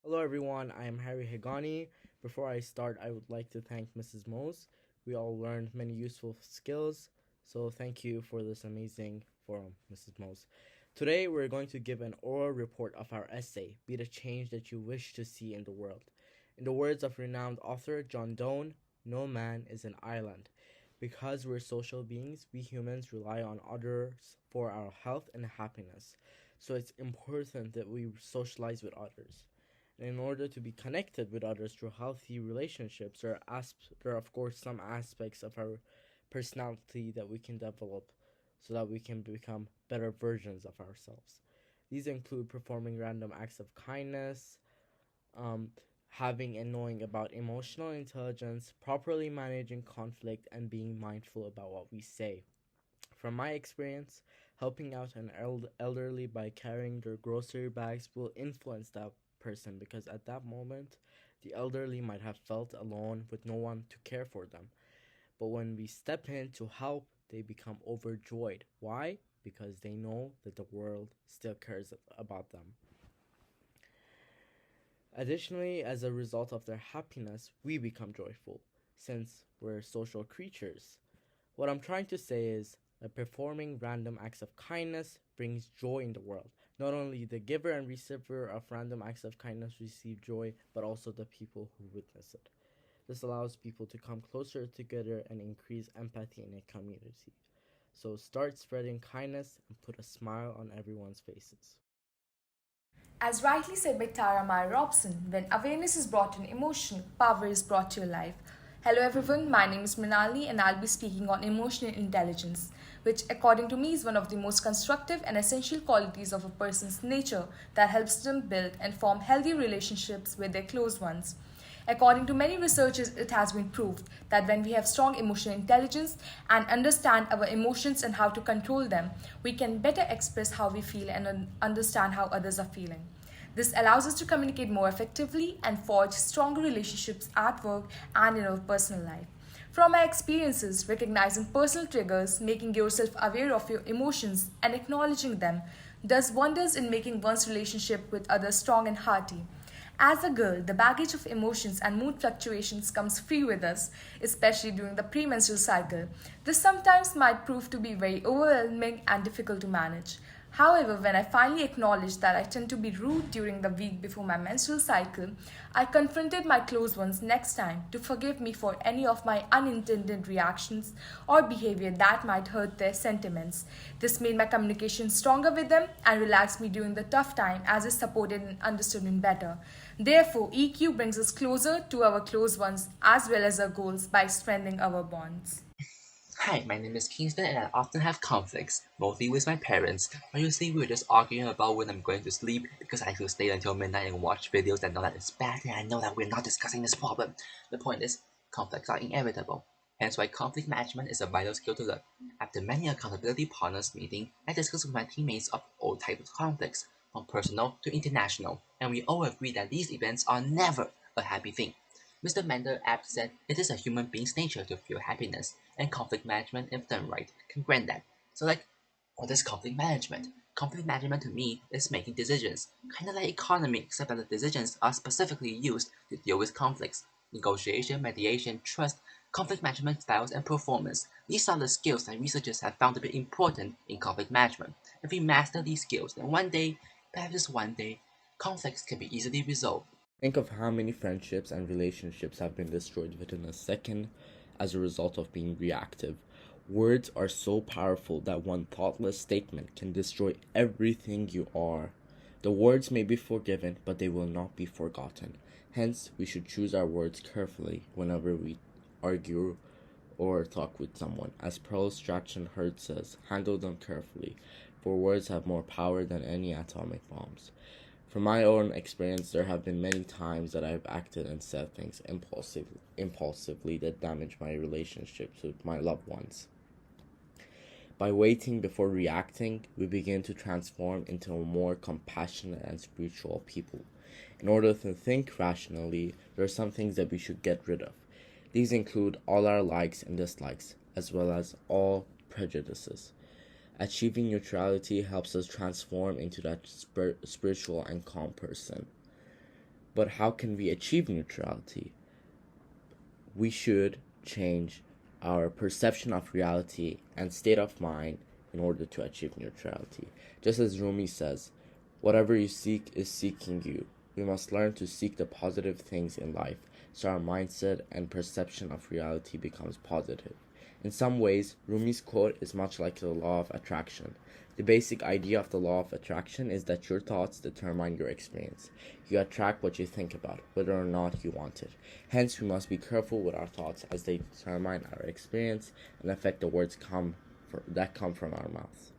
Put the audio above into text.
Hello everyone, I am Haghani. Before I start, I would like to thank Mrs. Mose. We all learned many useful skills, so thank you for this amazing forum, Mrs. Mose. Today we're going to give an oral report of our essay, Be the Change That You Wish to See in the World. In the words of renowned author John Donne, no man is an island. Because we're social beings, we humans rely on others for our health and happiness. So it's important that we socialize with others. In order to be connected with others through healthy relationships, there are of course some aspects of our personality that we can develop so that we can become better versions of ourselves. These include performing random acts of kindness, um, having and knowing about emotional intelligence, properly managing conflict, and being mindful about what we say. From my experience, helping out an elderly by carrying their grocery bags will influence that person because at that moment, the elderly might have felt alone with no one to care for them. But when we step in to help, they become overjoyed. Why? Because they know that the world still cares about them. Additionally, as a result of their happiness, we become joyful since we're social creatures. What I'm trying to say is that performing random acts of kindness brings joy in the world. Not only the giver and receiver of random acts of kindness receive joy, but also the people who witness it. This allows people to come closer together and increase empathy in a community. So start spreading kindness and put a smile on everyone's faces. As rightly said by Tara Maya Robson, when awareness is brought in emotion, power is brought to your life. Hello everyone, my name is Mrinalini and I'll be speaking on emotional intelligence, which according to me is one of the most constructive and essential qualities of a person's nature that helps them build and form healthy relationships with their close ones. According to many researchers, it has been proved that when we have strong emotional intelligence and understand our emotions and how to control them, we can better express how we feel and understand how others are feeling. This allows us to communicate more effectively and forge stronger relationships at work and in our personal life. From my experiences, recognizing personal triggers, making yourself aware of your emotions, and acknowledging them does wonders in making one's relationship with others strong and hearty. As a girl, the baggage of emotions and mood fluctuations comes free with us, especially during the premenstrual cycle. This sometimes might prove to be very overwhelming and difficult to manage. However, when I finally acknowledged that I tend to be rude during the week before my menstrual cycle, I confronted my close ones next time to forgive me for any of my unintended reactions or behavior that might hurt their sentiments. This made my communication stronger with them and relaxed me during the tough time as it supported and understood me better. Therefore, EQ brings us closer to our close ones as well as our goals by strengthening our bonds. Hi, my name is Kingston and I often have conflicts, mostly with my parents, but usually we're just arguing about when I'm going to sleep because I could stay until midnight and watch videos and know that it's bad and I know that we're not discussing this problem. The point is, conflicts are inevitable, hence why conflict management is a vital skill to learn. After many accountability partners meeting, I discussed with my teammates of all types of conflicts, from personal to international, and we all agree that these events are never a happy thing. Mr. Mender aptly said it is a human being's nature to feel happiness, and conflict management, if done right, can grant that. So, what is conflict management? Conflict management to me is making decisions, kind of like economy, except that the decisions are specifically used to deal with conflicts. Negotiation, mediation, trust, conflict management styles, and performance. These are the skills that researchers have found to be important in conflict management. If we master these skills, then one day, perhaps just one day, conflicts can be easily resolved. Think of how many friendships and relationships have been destroyed within a second as a result of being reactive. Words are so powerful that one thoughtless statement can destroy everything you are. The words may be forgiven, but they will not be forgotten. Hence, we should choose our words carefully whenever we argue or talk with someone. As Pearl Stratton Hurd says, handle them carefully, for words have more power than any atomic bombs. From my own experience, there have been many times that I've acted and said things impulsively that damage my relationships with my loved ones. By waiting before reacting, we begin to transform into a more compassionate and spiritual people. In order to think rationally, there are some things that we should get rid of. These include all our likes and dislikes, as well as all prejudices. Achieving neutrality helps us transform into that spiritual and calm person. But how can we achieve neutrality? We should change our perception of reality and state of mind in order to achieve neutrality. Just as Rumi says, whatever you seek is seeking you. We must learn to seek the positive things in life so our mindset and perception of reality becomes positive. In some ways, Rumi's quote is much like the law of attraction. The basic idea of the law of attraction is that your thoughts determine your experience. You attract what you think about, whether or not you want it. Hence, we must be careful with our thoughts as they determine our experience and affect the words that come from our mouths.